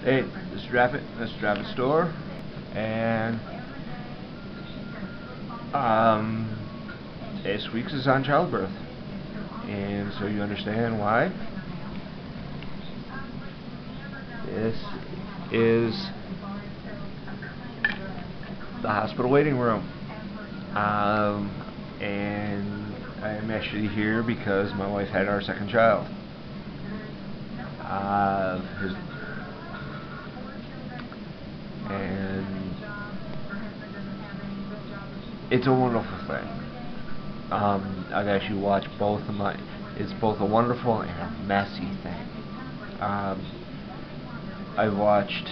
Hey, this is Draffet. This is Draffet store, and um, this week's is on childbirth, and so you understand why. This is the hospital waiting room, and I'm actually here because my wife had our second child. His and it's a wonderful thing. I've actually watched both of my. It's both a wonderful and a messy thing. Um, I've watched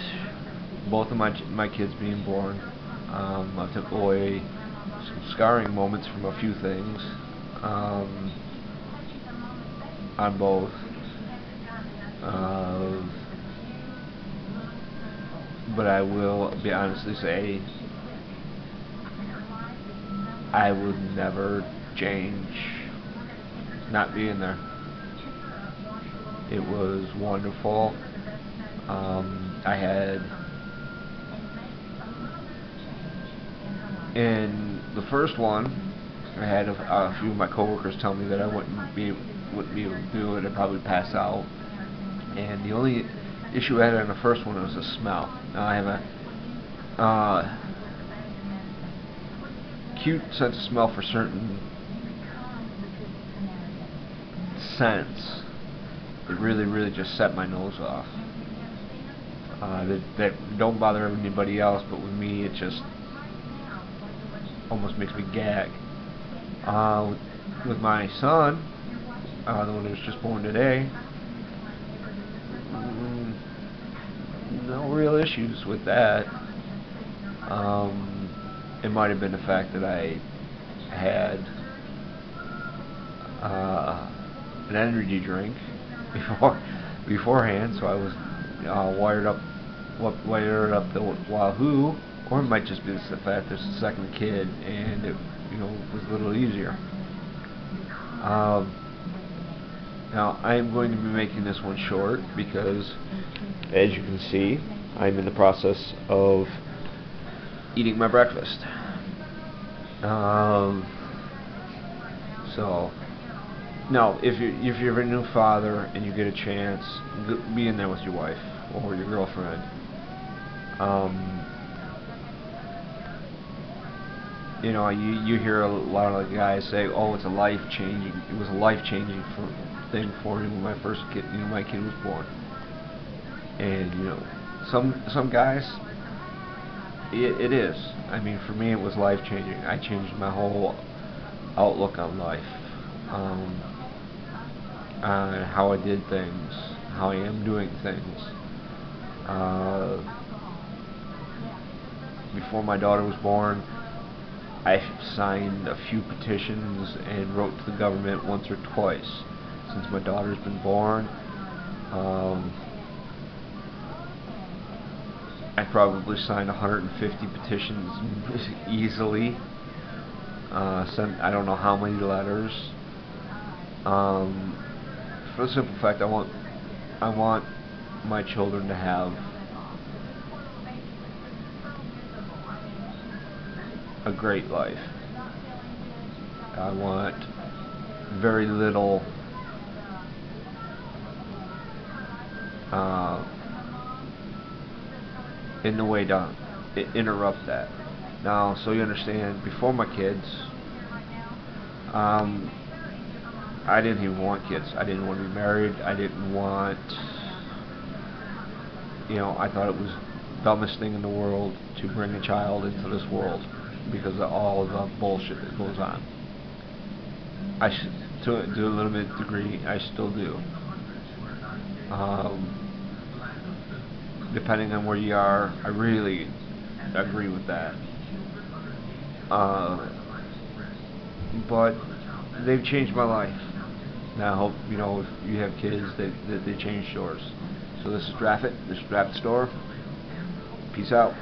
both of my kids being born. I took away some scarring moments from a few things um, on both. Uh, but I will be honestly say I would never change not being there. It was wonderful. I had in the first one, I had a few of my coworkers tell me that I wouldn't be able to do it. I'd probably pass out. And the only issue I had on the first one was the smell. Now I have a cute sense of smell for certain scents. It really just set my nose off. That don't bother anybody else, but with me it just almost makes me gag. With my son, the one who was just born today, no real issues with that. It might have been the fact that I had an energy drink beforehand, so I was wired up the wahoo, or it might just be the fact there's a second kid and it was a little easier. Now I'm going to be making this one short because, as you can see, I'm in the process of eating my breakfast. So now, if you're a new father and you get a chance, be in there with your wife or your girlfriend. You hear a lot of guys say, "Oh, it's a life-changing." It was a life-changing thing for me when my first kid, my kid was born. And some guys, it is. I mean, for me, it was life-changing. I changed my whole outlook on life, on how I did things, how I am doing things. Before my daughter was born, I signed a few petitions and wrote to the government once or twice. Since my daughter's been born, I probably signed 150 petitions easily. Sent I don't know how many letters. For the simple fact, I want my children to have a great life. I want very little in the way to interrupt that. Now, so you understand, before my kids, I didn't even want kids. I didn't want to be married. I didn't want, I thought it was the dumbest thing in the world to bring a child into this world because of all of the bullshit that goes on. To a little bit degree, I still do. Depending on where you are, I really agree with that. But they've changed my life. Now I hope if you have kids that they change yours. So this is Draffet. This is Draffet Store. Peace out.